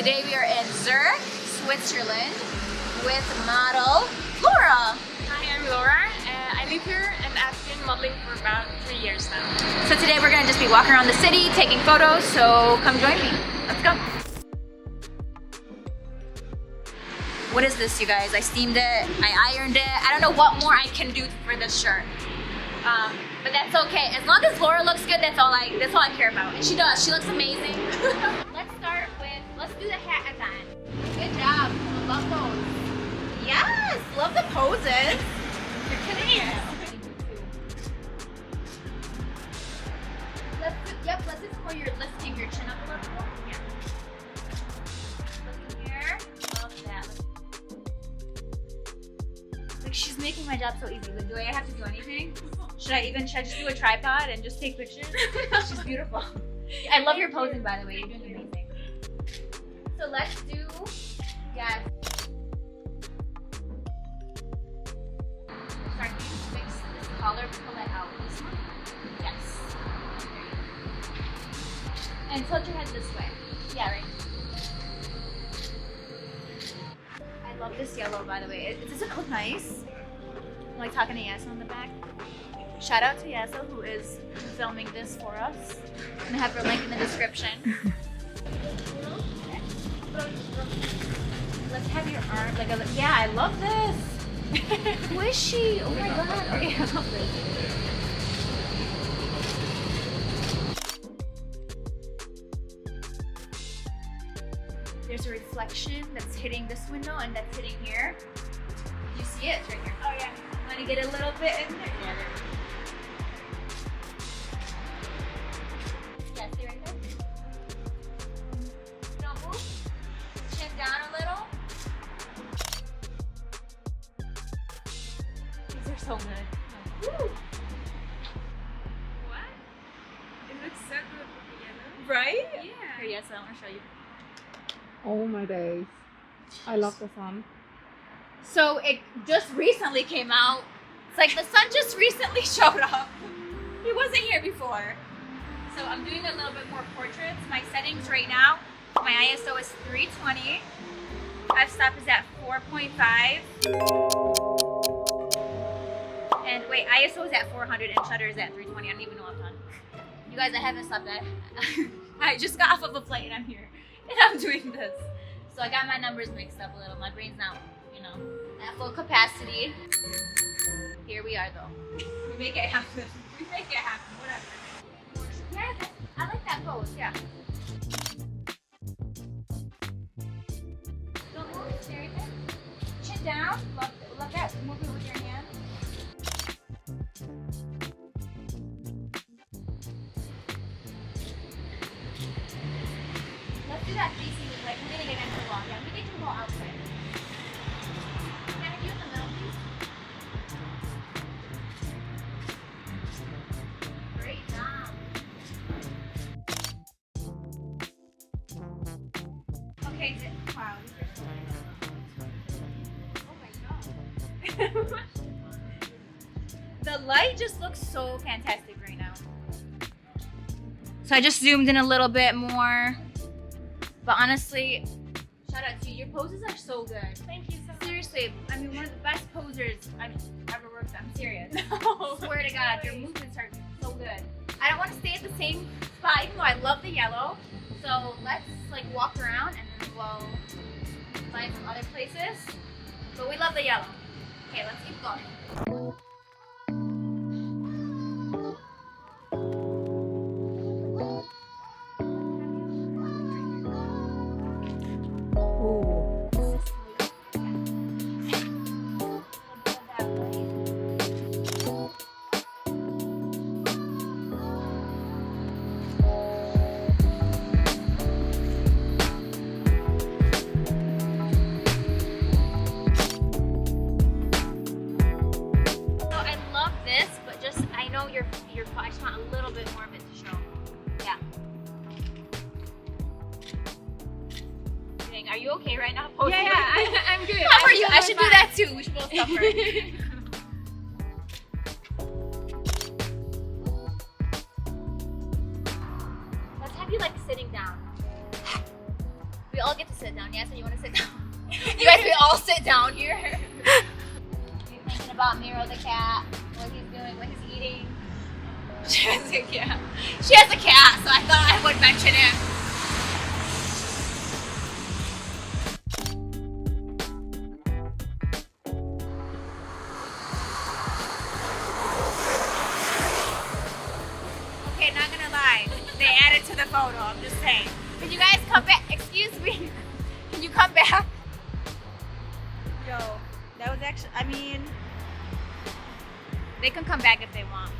Today we are in Zurich, Switzerland with model Laura. Hi, I'm Laura. I live here and I've been modeling for about 3 years now. So today we're gonna just be walking around the city, taking photos, so come join me. Let's go. What is this, you guys? I steamed it, I ironed it. I don't know what more I can do for this shirt. But that's okay. As long as Laura looks good, that's all I care about. And she does, she looks amazing. Let's do the hat again. Good job, I love those. Yes, love the poses. You're killing it. Let's do some more. You're lifting your chin up a little more. Yeah. Looking here. Love that. Like, she's making my job so easy. Like, do I have to do anything? Should I just do a tripod and just take pictures? She's beautiful. I love your posing, by the way. You're doing amazing. So let's do, yes. Sorry, can you just fix this collar, pull it out. This one? Yes. There you go. And tilt your head this way. Yeah, right. I love this yellow, by the way. Does it look nice? I'm like talking to Yasso in the back. Shout out to Yasso, who is filming this for us. I'm gonna have her link in the description. Let's have your arm like a. Yeah, I love this. Who is she? Oh my god. Okay, I love this. There's a reflection that's hitting this window and that's hitting here. You see it? It's right here. Oh yeah. Want to get a little bit in there? Yeah, there. Yeah, see right there? Don't move. Chin down a little. These are so good. Woo. What? It looks so good with the yellow. Right? Yeah. Here, yes, I want to show you. Oh my days. I love the sun. So it just recently came out. It's like the sun just recently showed up. He wasn't here before. So I'm doing a little bit more portraits. My settings right now, my ISO is 320. F-stop is at 4.5. And wait, ISO is at 400 and shutter is at 320. I don't even know what I've done. You guys, I haven't stopped that. I just got off of a flight and I'm here. And I'm doing this. So I got my numbers mixed up a little. My brain's not, at full capacity. Here we are though. We make it happen. We make it happen, whatever. Yeah, I like that pose, yeah. Don't move, stay right there. Chin down, look at, move it with your hand. Let's do that facing, like we're gonna get into the wall. Yeah, we get to the wall outside. Can I do it in the middle, please? Great job. Okay, wow, these are so nice. Oh my god. The light just looks so fantastic right now. So I just zoomed in a little bit more. But honestly, shout out to you. Your poses are so good. Thank you so much. Seriously, I mean, one of the best posers I've ever worked with. I'm serious. No. Swear to God, your movements are so good. I don't want to stay at the same spot, even though I love the yellow. So let's like walk around and then we'll find some other places. But we love the yellow. Okay, let's keep going. I just want a little bit more of it to show. Yeah. Are you okay right now? Yeah, I'm good. How are you? I should do that too. We should both suffer. Let's have you like sitting down. We all get to sit down. Yeah, so you want to sit down? You guys, we all sit down here. You're thinking about Miro the cat, what he's doing, what he's eating. She has a cat. She has a cat, so I thought I would mention it. Okay, not gonna lie. They added to the photo, I'm just saying. Can you guys come back? Excuse me. Can you come back? Yo, that was actually, I mean, they can come back if they want.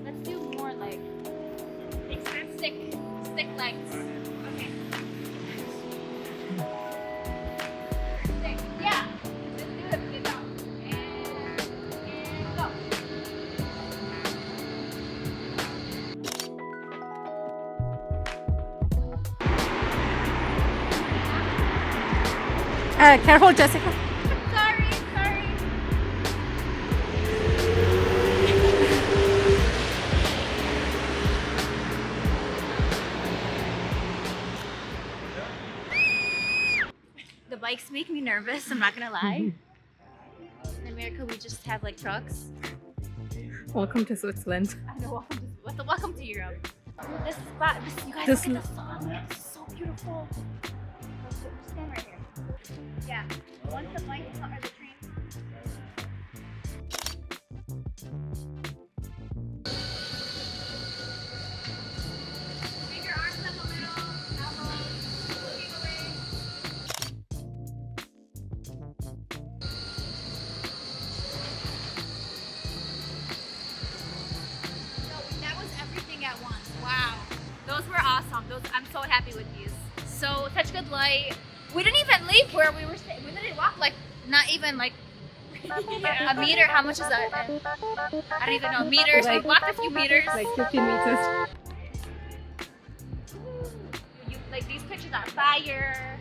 Let's do more like stick legs. Okay. Stick, yeah. Let's do it. Get down. And go. Careful, Jessica. Sorry. The bikes make me nervous, I'm not gonna lie. In America, we just have like trucks. Welcome to Switzerland. I know, welcome to Europe. This spot, you guys This look at the sun. It's so beautiful. Stand right here. Yeah. Once the bike or the train. Bring your arms up a little. Elbows. Looking away. No, that was everything at once. Wow. Those were awesome. I'm so happy with these. So such good light. We didn't even leave where we were staying. We literally walked like not even like a meter. How much is that? I don't even know. Meters. We walked a few meters. Like 15 meters. Like these pictures are fire.